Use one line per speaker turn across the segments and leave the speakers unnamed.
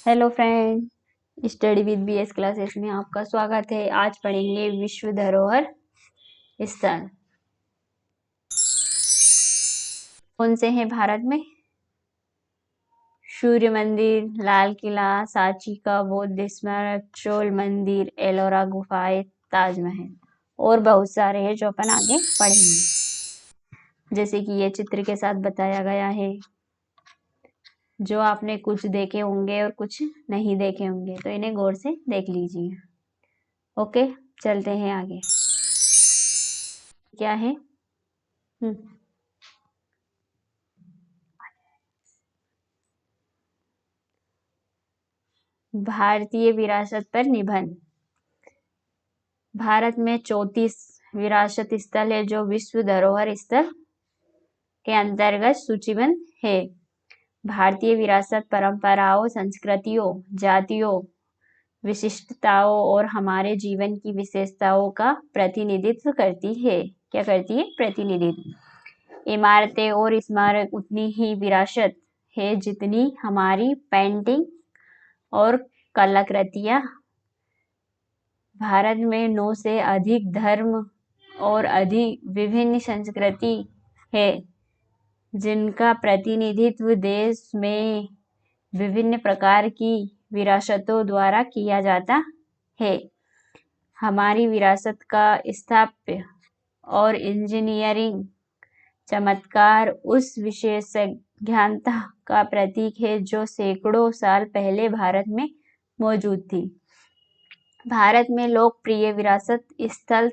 Hello friend, study with BS classes में आपका स्वागत है। आज पढ़ेंगे विश्व धरोहर स्थल। कौन से हैं भारत में? सूर्य मंदिर, लाल किला, सांची का बौद्ध स्मारक, चोल मंदिर, एलोरा गुफाएं, ताजमहल और बहुत सारे हैं जो अपन आगे पढ़ेंगे। जैसे कि ये चित्र के साथ बताया गया है, जो आपने कुछ देखे होंगे और कुछ नहीं देखे होंगे, तो इन्हें गौर से देख लीजिए। ओके, चलते हैं आगे। क्या है? भारतीय विरासत पर निबंध। भारत में 34 विरासत स्थल है जो विश्व धरोहर स्थल के अंतर्गत सूचीबद्ध है। भारतीय विरासत परंपराओं, संस्कृतियों, जातियों, विशिष्टताओं और हमारे जीवन की विशेषताओं का प्रतिनिधित्व करती है। क्या करती है? प्रतिनिधित्व। इमारतें और स्मारक उतनी ही विरासत है जितनी हमारी पेंटिंग और कलाकृतियां। भारत में 9 से अधिक धर्म और अधिक विभिन्न संस्कृति है जिनका प्रतिनिधित्व देश में विभिन्न प्रकार की विरासतों द्वारा किया जाता है। हमारी विरासत का स्थापत्य और इंजीनियरिंग चमत्कार उस विशेषज्ञता का प्रतीक है जो सैकड़ों साल पहले भारत में मौजूद थी। भारत में लोकप्रिय विरासत स्थल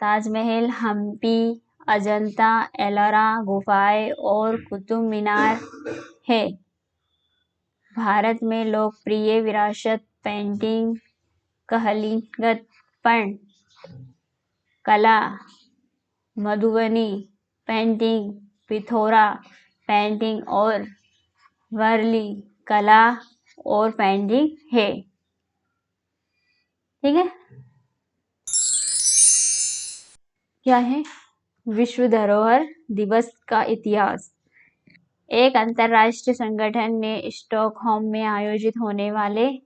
ताजमहल, हम्पी, अजंता, एलोरा गुफाएं और कुतुब मीनार है। भारत में लोकप्रिय विरासत पेंटिंग, कलिंगत कला, मधुबनी पेंटिंग, पिथौरा पेंटिंग और वर्ली कला और पेंटिंग है। ठीक है। क्या है? विश्व धरोहर दिवस का इतिहास। एक अंतरराष्ट्रीय संगठन ने स्टॉकहोम में आयोजित होने वाले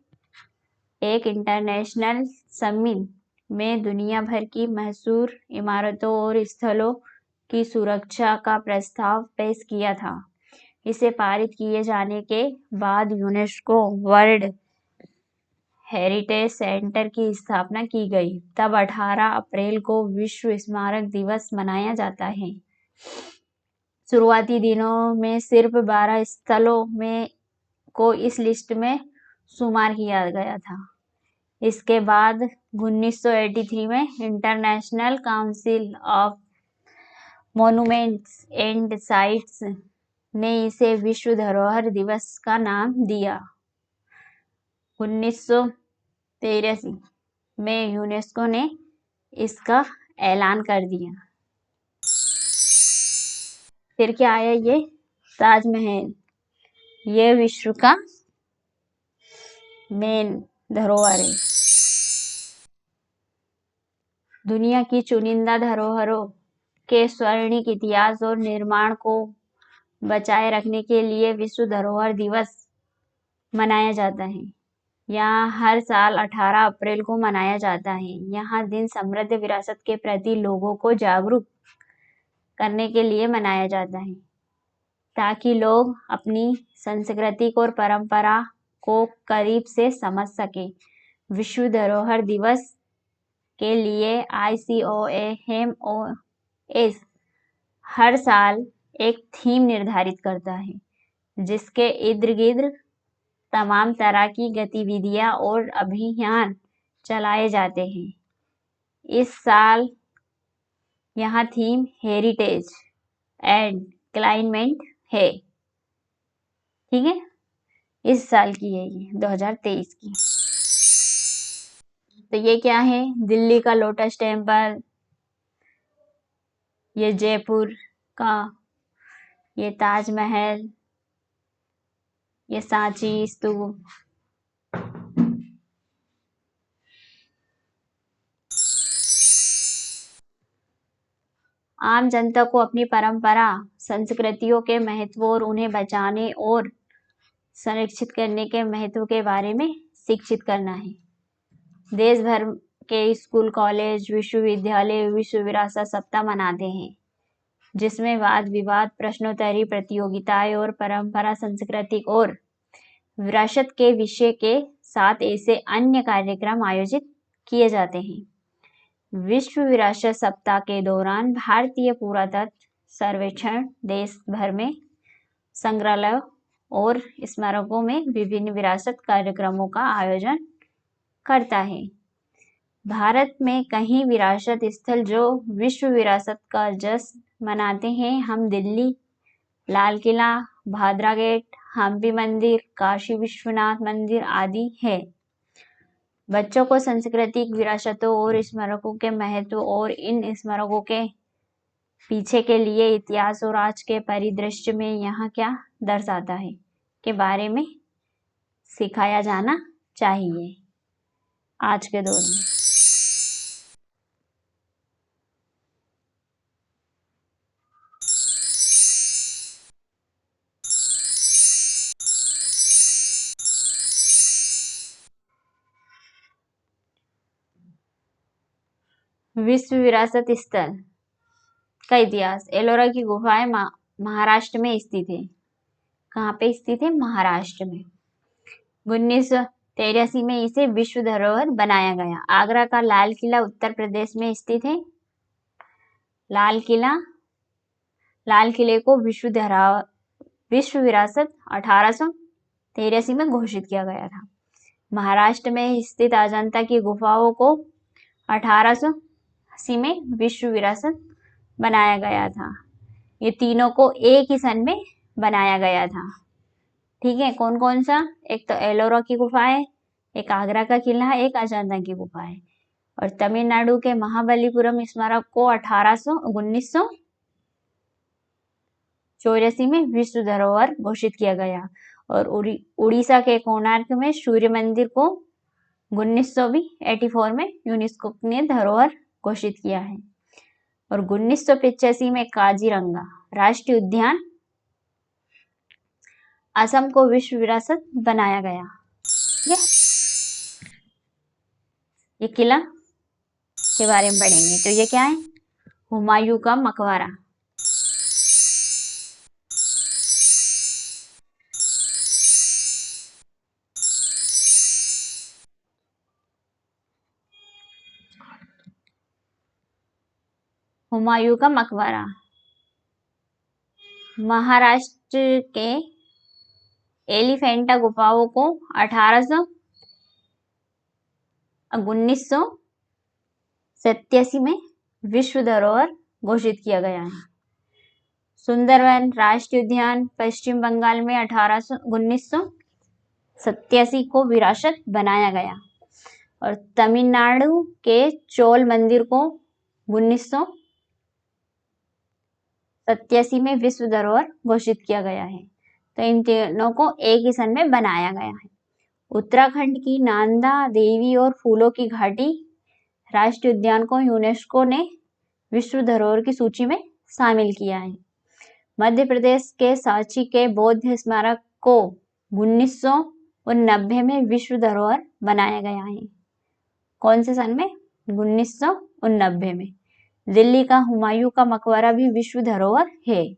एक इंटरनेशनल समिट में दुनिया भर की मशहूर इमारतों और स्थलों की सुरक्षा का प्रस्ताव पेश किया था। इसे पारित किए जाने के बाद यूनेस्को वर्ल्ड हेरिटेज सेंटर की स्थापना की गई। तब 18 अप्रैल को विश्व स्मारक दिवस मनाया जाता है। शुरुआती दिनों में सिर्फ 12 स्थलों में को इस लिस्ट में शुमार किया गया था। इसके बाद 1983 में international council of monuments and sites ने इसे विश्व धरोहर दिवस का नाम दिया। 1983 में यूनेस्को ने इसका ऐलान कर दिया। फिर क्या आया? ये ताजमहल, ये विश्व का मेन धरोहर है। दुनिया की चुनिंदा धरोहरों के स्वर्णिम इतिहास और निर्माण को बचाए रखने के लिए विश्व धरोहर दिवस मनाया जाता है। यहाँ हर साल 18 अप्रैल को मनाया जाता है। यह दिन समृद्ध विरासत के प्रति लोगों को जागरूक करने के लिए मनाया जाता है, ताकि लोग अपनी संस्कृति और परंपरा को करीब से समझ सके। विश्व धरोहर दिवस के लिए ICOMOS हर साल एक थीम निर्धारित करता है, जिसके इर्द-गिर्द तमाम तरह की गतिविधियां और अभियान चलाए जाते हैं। इस साल यह थीम हेरिटेज एंड क्लाइमेट है। ठीक है, इस साल की है ये 2023 की। तो ये क्या है? दिल्ली का लोटस टेम्पल, ये जयपुर का, ये ताजमहल, ये सांची स्तूप, आम जनता को अपनी परंपरा, संस्कृतियों के महत्व और उन्हें बचाने और संरक्षित करने के महत्व के बारे में शिक्षित करना है। देश भर के स्कूल, कॉलेज, विश्वविद्यालय विश्व विरासत सप्ताह मनाते हैं, जिसमें वाद विवाद, प्रश्नोत्तरी प्रतियोगिताएं और परंपरा, सांस्कृतिक और विरासत के विषय के साथ ऐसे अन्य कार्यक्रम आयोजित किए जाते हैं। विश्व विरासत सप्ताह के दौरान भारतीय पुरातत्व सर्वेक्षण देश भर में संग्रहालयों और स्मारकों में विभिन्न विरासत कार्यक्रमों का आयोजन करता है। भारत में कई विरासत स्थल जो विश्व विरासत का जश्न मनाते हैं। हम दिल्ली, लाल किला, भादरा गेट, हम्पी मंदिर, काशी विश्वनाथ मंदिर आदि है। बच्चों को सांस्कृतिक विरासतों और स्मारकों के महत्व और इन स्मारकों के पीछे के लिए इतिहास और आज के परिदृश्य में यहाँ क्या दर्शाता है के बारे में सिखाया जाना चाहिए आज के दौर में। विश्व विरासत स्थल का इतिहास। एलोरा की गुफाएं महाराष्ट्र में स्थित है। कहाँ पे स्थित है? महाराष्ट्र में। 1983 में इसे विश्व धरोहर बनाया गया। आगरा का लाल किला उत्तर प्रदेश में स्थित है। लाल किले को विश्व विरासत 1883 में घोषित किया गया था। महाराष्ट्र में स्थित अजंता की गुफाओं को 1880 में विश्व विरासत बनाया गया था। ये तीनों को एक ही सन में बनाया गया था। ठीक है, कौन कौन सा? एक तो एलोरा की गुफा है, एक आगरा का किला है, एक अजंता की गुफा है। और तमिलनाडु के महाबलीपुरम स्मारक को 1984 में विश्व धरोहर घोषित किया गया। और उड़ीसा के कोणार्क में सूर्य मंदिर को 1984 में यूनेस्को ने धरोहर घोषित किया है। और 1985 में काजीरंगा राष्ट्रीय उद्यान असम को विश्व विरासत बनाया गया। ये किला के बारे में पढ़ेंगे। तो ये क्या है? हुमायूं का मकबरा। हुमायूं का मकबरा महाराष्ट्र के एलिफेंटा गुफाओं को 1987 में विश्व धरोहर घोषित किया गया है। सुंदरवन राष्ट्रीय उद्यान पश्चिम बंगाल में 1987 को विरासत बनाया गया। और तमिलनाडु के चोल मंदिर को 1987 में विश्व धरोहर घोषित किया गया है। तो इन तीनों को एक ही सन में बनाया गया है। उत्तराखंड की नांदा देवी और फूलों की घाटी राष्ट्रीय उद्यान को यूनेस्को ने विश्व धरोहर की सूची में शामिल किया है। मध्य प्रदेश के सांची के बौद्ध स्मारक को 1990 में विश्व धरोहर बनाया गया है। कौन से सन में? 1990 में। दिल्ली का हुमायूं का मकबरा भी विश्व धरोहर है।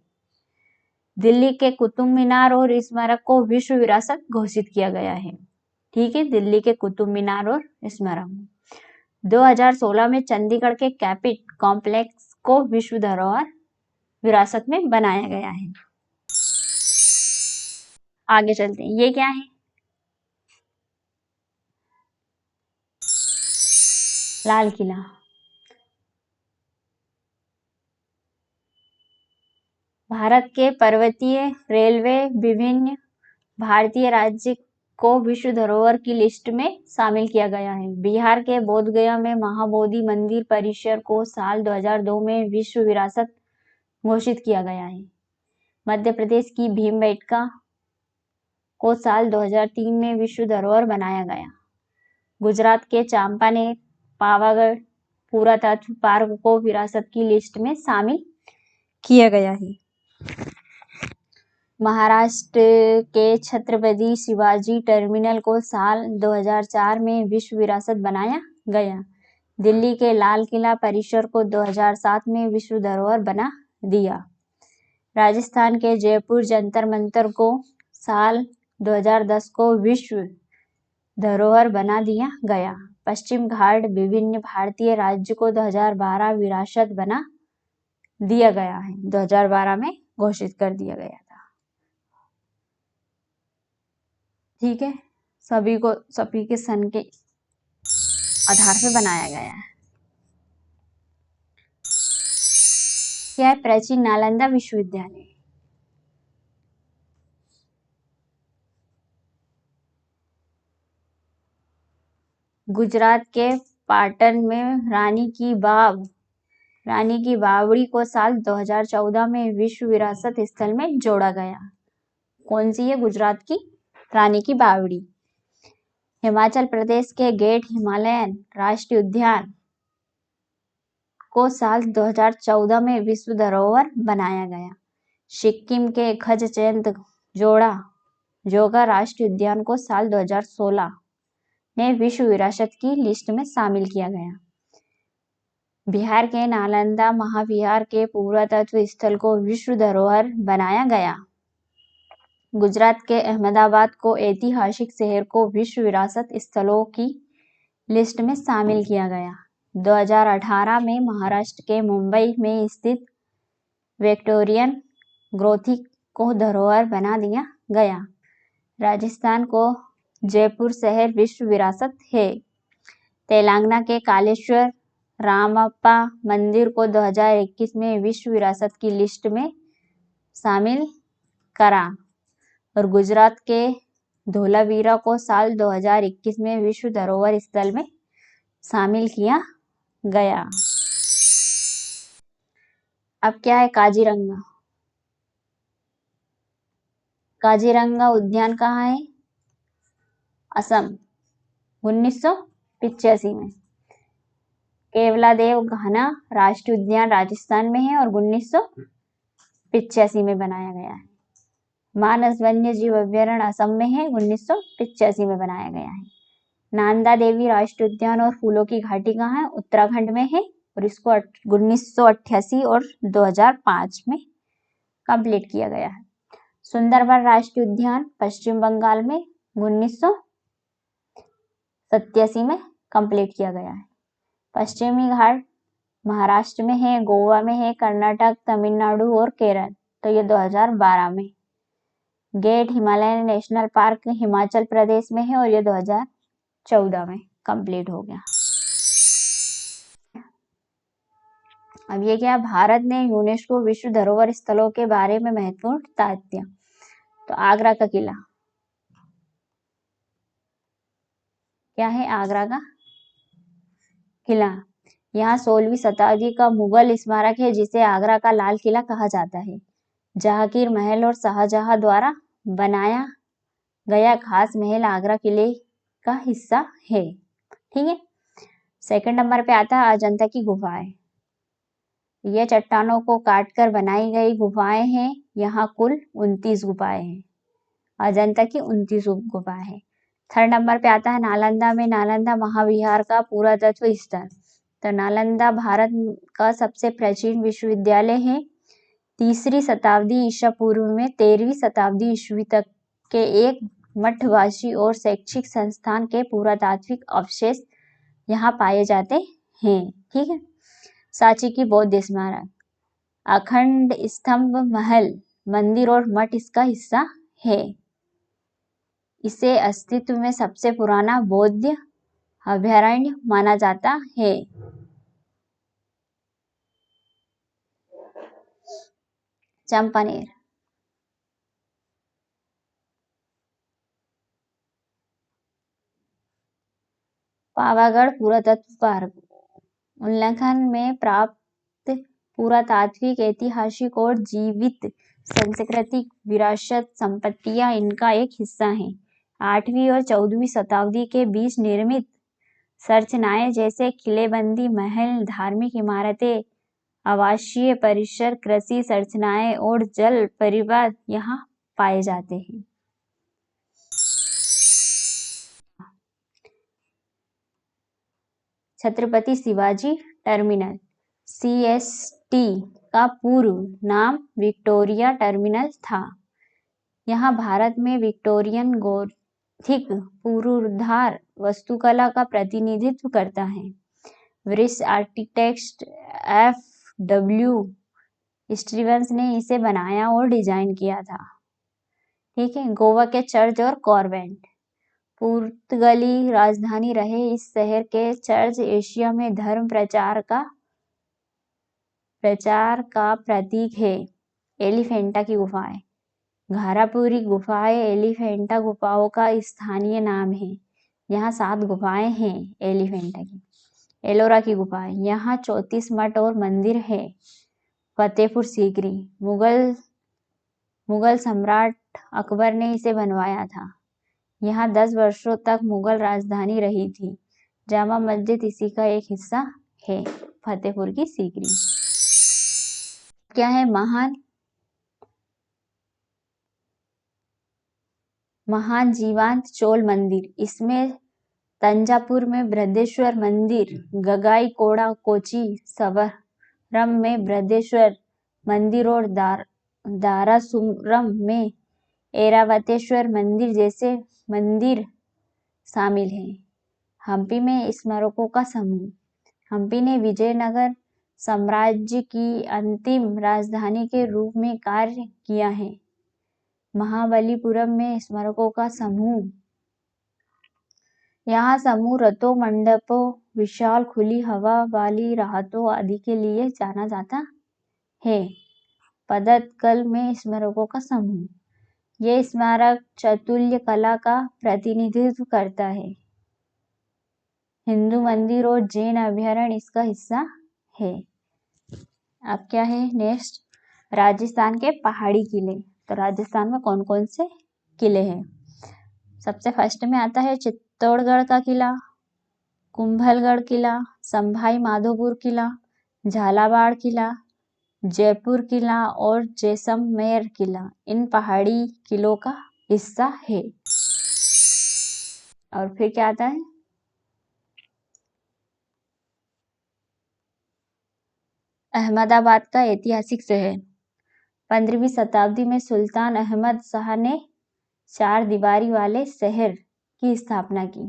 दिल्ली के कुतुब मीनार और स्मारक को विश्व विरासत घोषित किया गया है। ठीक है, दिल्ली के कुतुब मीनार और स्मारक। 2016 में चंडीगढ़ के कैपिट कॉम्प्लेक्स को विश्व धरोहर विरासत में बनाया गया है। आगे चलते हैं। ये क्या है? लाल किला। भारत के पर्वतीय रेलवे विभिन्न भारतीय राज्य को विश्व धरोहर की लिस्ट में शामिल किया गया है। बिहार के बोधगया में महाबोधि मंदिर परिसर को साल 2002 में विश्व विरासत घोषित किया गया है। मध्य प्रदेश की भीमबेटका को साल 2003 में विश्व धरोहर बनाया गया। गुजरात के चांपानेर पावागढ़ पुरातत्व पार्क को विरासत की लिस्ट में शामिल किया गया है। महाराष्ट्र के छत्रपति शिवाजी टर्मिनल को साल 2004 में विश्व विरासत बनाया गया। दिल्ली के लाल किला परिसर को 2007 में विश्व धरोहर बना दिया। राजस्थान के जयपुर जंतर मंतर को साल 2010 को विश्व धरोहर बना दिया गया। पश्चिम घाट विभिन्न भारतीय राज्य को 2012 विरासत बना दिया गया है। 2012 में घोषित कर दिया गया था। ठीक है, सभी के सन के आधार पे बनाया गया है। क्या है? प्राचीन नालंदा विश्वविद्यालय। गुजरात के पाटन में रानी की बावड़ी को साल 2014 में विश्व विरासत स्थल में जोड़ा गया। कौन सी है? गुजरात की रानी की बावड़ी। हिमाचल प्रदेश के गेट हिमालयन राष्ट्रीय उद्यान को साल 2014 में विश्व धरोहर बनाया गया। सिक्किम के खजचेंद जोगा राष्ट्रीय उद्यान को साल 2016 में विश्व विरासत की लिस्ट में शामिल किया गया। बिहार के नालंदा महाविहार के पुरातत्व स्थल को विश्व धरोहर बनाया गया। गुजरात के अहमदाबाद को ऐतिहासिक शहर को विश्व विरासत स्थलों की लिस्ट में शामिल किया गया। 2018 में महाराष्ट्र के मुंबई में स्थित विक्टोरियन ग्रोथिक को धरोहर बना दिया गया। राजस्थान को जयपुर शहर विश्व विरासत है। तेलंगाना के कालेश्वर रामप्पा मंदिर को 2021 में विश्व विरासत की लिस्ट में शामिल करा और गुजरात के धोलावीरा को साल 2021 में विश्व धरोहर स्थल में शामिल किया गया। अब क्या है? काजीरंगा उद्यान कहाँ है? असम। 1985 में। केवलादेव घाना राष्ट्रीय उद्यान राजस्थान में है और 1985 में बनाया गया है। मानस वन्य जीव अभ्यारण्य असम में है, 1985 में बनाया गया है। नंदा देवी राष्ट्रीय उद्यान और फूलों की घाटी कहाँ है? उत्तराखंड में है और इसको 1988 और 2005 में कंप्लीट किया गया है। सुंदरबन राष्ट्रीय उद्यान पश्चिम बंगाल में 1987 में कंप्लीट किया गया है। पश्चिमी घाट महाराष्ट्र में है, गोवा में है, कर्नाटक, तमिलनाडु और केरल, तो ये 2012 में। Great Himalayan National Park Himachal Pradesh में है और ये 2014 में कंप्लीट हो गया। अब ये क्या? भारत ने यूनेस्को विश्व धरोहर स्थलों के बारे में महत्वपूर्ण तथ्य। तो आगरा का किला क्या है? आगरा का किला। यहाँ 16वीं शताब्दी का मुगल स्मारक है जिसे आगरा का लाल किला कहा जाता है। जहांगीर महल और शाहजहां द्वारा बनाया गया खास महल आगरा किले का हिस्सा है। ठीक है। सेकंड नंबर पे आता है अजंता की गुफाएं। यह चट्टानों को काटकर बनाई गई गुफाएं हैं। यहाँ कुल 29 गुफाएं हैं। अजंता की 29 गुफाएं हैं। थर्ड नंबर पे आता है नालंदा में नालंदा महाविहार का पुरातत्व स्थल। तो नालंदा भारत का सबसे प्राचीन विश्वविद्यालय है। 3री शताब्दी ईसा पूर्व में 13वीं शताब्दी ईस्वी तक के एक मठवासी और शैक्षिक संस्थान के पुरातात्विक अवशेष यहाँ पाए जाते हैं। ठीक है। सांची की बौद्ध स्मारक, अखंड स्तंभ महल, मंदिर और मठ इसका हिस्सा है। इसे अस्तित्व में सबसे पुराना बौद्ध अभयारण्य माना जाता है। चंपानेर, पावागढ़ पुरातत्व पार्क, उल्लेखन में प्राप्त पुरातात्विक, ऐतिहासिक और जीवित सांस्कृतिक विरासत संपत्तियां इनका एक हिस्सा हैं। 8वीं और 14वीं शताब्दी के बीच निर्मित संरचनाएं जैसे किलेबंदी महल, धार्मिक इमारतें, आवासीय परिसर, कृषि संरचनाएं और जल परिवहन यहाँ पाए जाते हैं। छत्रपति शिवाजी टर्मिनल CST का पूर्व नाम विक्टोरिया टर्मिनल था। यह भारत में विक्टोरियन गॉथिक पूर्वोद्धार वास्तुकला का प्रतिनिधित्व करता है। British architect F.W. स्टीवंस ने इसे बनाया और डिजाइन किया था। ठीक है। गोवा के चर्च और कॉन्वेंट। पुर्तगाली राजधानी रहे इस शहर के चर्च एशिया में धर्म प्रचार का प्रतीक है। एलिफेंटा की गुफाएं। घारापुरी गुफाएं एलिफेंटा गुफाओं का स्थानीय नाम है। यहाँ 7 गुफाएं हैं एलिफेंटा की। एलोरा की गुफाएं। यहाँ 34 मठ और मंदिर है। फतेहपुर सीकरी। मुगल सम्राट अकबर ने इसे बनवाया था। यहाँ 10 वर्षों तक मुगल राजधानी रही थी। जामा मस्जिद इसी का एक हिस्सा है। फतेहपुर की सीकरी। क्या है? महान जीवांत चोल मंदिर। इसमें तंजापुर में बृहदेश्वर मंदिर, गगाईकोड़ा कोची सवरम में बृहदेश्वर मंदिर और दारासुरम में ऐरावतेश्वर मंदिर जैसे मंदिर शामिल हैं। हम्पी में स्मारकों का समूह। हम्पी ने विजयनगर साम्राज्य की अंतिम राजधानी के रूप में कार्य किया है। महाबलीपुरम में स्मारकों का समूह। यहाँ समूह रथों, मंडपों, विशाल खुली हवा वाली राहतों आदि के लिए जाना जाता है। पदतकल में स्मारकों का समूह। ये स्मारक चातुर्य कला का प्रतिनिधित्व करता है। हिंदू मंदिर और जैन अभयारण्य इसका हिस्सा है। अब क्या है नेक्स्ट? राजस्थान के पहाड़ी किले। तो राजस्थान में कौन कौन से किले हैं? सबसे फर्स्ट में आता है चित्तौड़गढ़ का किला, कुंभलगढ़ किला, संभाई माधोपुर किला, झालावाड़ किला, जयपुर किला और जैसलमेर किला इन पहाड़ी किलों का हिस्सा है। और फिर क्या आता है? अहमदाबाद का ऐतिहासिक शहर। 15वीं शताब्दी में सुल्तान अहमद शाह ने 4 दीवारी वाले शहर की स्थापना की।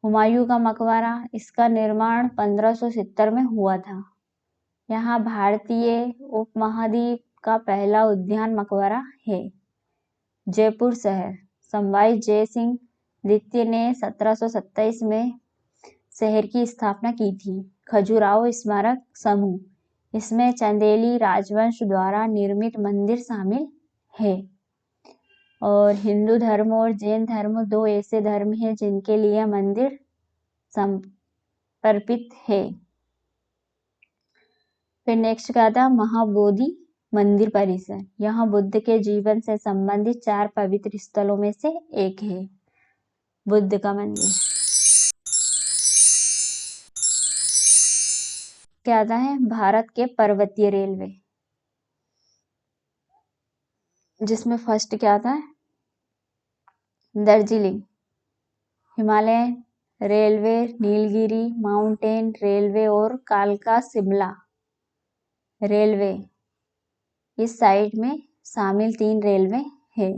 हुमायूं का मकबरा। इसका निर्माण 1570 में हुआ था। यहाँ भारतीय उपमहाद्वीप का पहला उद्यान मकबरा है। जयपुर शहर। संभाई जय सिंह द्वितीय ने 1727 में शहर की स्थापना की थी। खजुराहो स्मारक समूह। इसमें चंदेली राजवंश द्वारा निर्मित मंदिर शामिल है। और हिंदू धर्म और जैन धर्म 2 ऐसे धर्म हैं जिनके लिए मंदिर समर्पित है। फिर नेक्स्ट क्या था? महाबोधि मंदिर परिसर। यहाँ बुद्ध के जीवन से संबंधित 4 पवित्र स्थलों में से एक है बुद्ध का मंदिर। क्या आता है? भारत के पर्वतीय रेलवे, जिसमें फर्स्ट क्या आता है? Darjeeling Himalayan railway, Nilgiri mountain railway और कालका शिमला रेलवे इस साइड में शामिल 3 रेलवे है।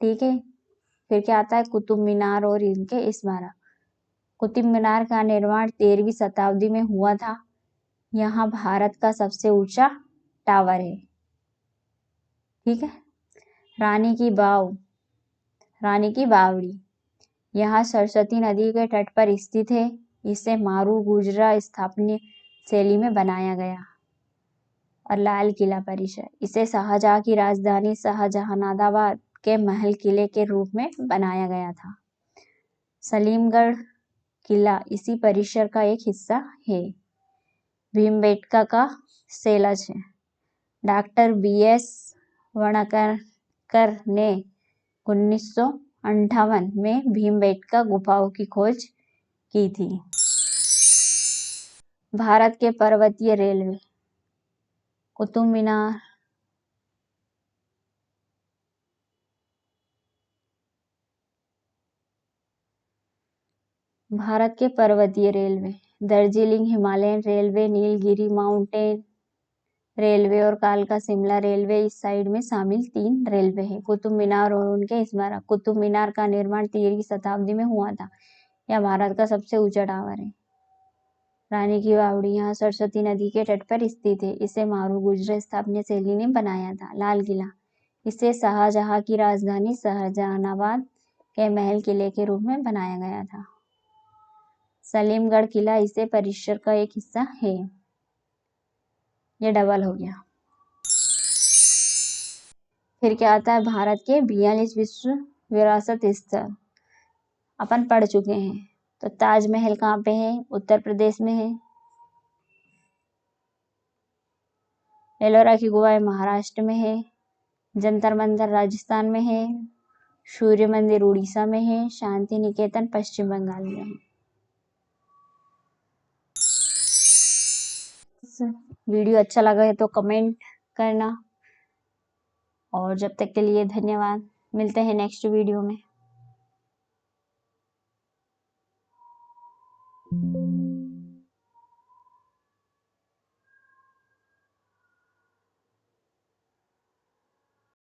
ठीक है। फिर क्या आता है? कुतुब मीनार और इनके स्मारक। कुतुब मीनार का निर्माण 13वीं शताब्दी में हुआ था। यहाँ भारत का सबसे ऊंचा टावर है। ठीक है। रानी की बावड़ी यहाँ सरस्वती नदी के तट पर स्थित है। इसे मारू गुजरा स्थापत्य शैली में बनाया गया। और लाल किला परिसर, इसे शाहजहां की राजधानी शाहजहानाबाद के महल किले के रूप में बनाया गया था। सलीमगढ़ किला इसी परिसर का एक हिस्सा है। भीमबेटका का सेलच है। डॉक्टर BS वणक्कर ने 1958 में भीमबेटका गुफाओं की खोज की थी। भारत के पर्वतीय रेलवे। कुतुब मीनार, भारत के पर्वतीय railway Darjeeling Himalayan railway, Nilgiri mountain railway और कालका शिमला रेलवे इस साइड में शामिल 3 रेलवे हैं। कुतुब मीनार और उनके स्मारक। कुतुब मीनार का निर्माण 13वीं शताब्दी में हुआ था। यह भारत का सबसे ऊंचा टावर है। रानी की बावड़ी यहाँ सरस्वती नदी के तट पर स्थित है। इसे मारू गुजर स्थापत्य शैली ने बनाया था। लाल किला, इसे शाहजहां की राजधानी शाहजहानाबाद के महल किले के रूप में बनाया गया था। सलीमगढ़ किला इसे परिसर का एक हिस्सा है। ये डबल हो गया। फिर क्या आता है, भारत के 42 विश्व विरासत स्थल अपन पढ़ चुके हैं। तो ताजमहल कहाँ पे है? उत्तर प्रदेश में है। एलोरा की गुफाएं महाराष्ट्र में है। जंतर मंतर राजस्थान में है। सूर्य मंदिर उड़ीसा में है। शांति निकेतन पश्चिम बंगाल में है। वीडियो अच्छा लगा है तो कमेंट करना, और जब तक के लिए धन्यवाद। मिलते हैं नेक्स्ट वीडियो में।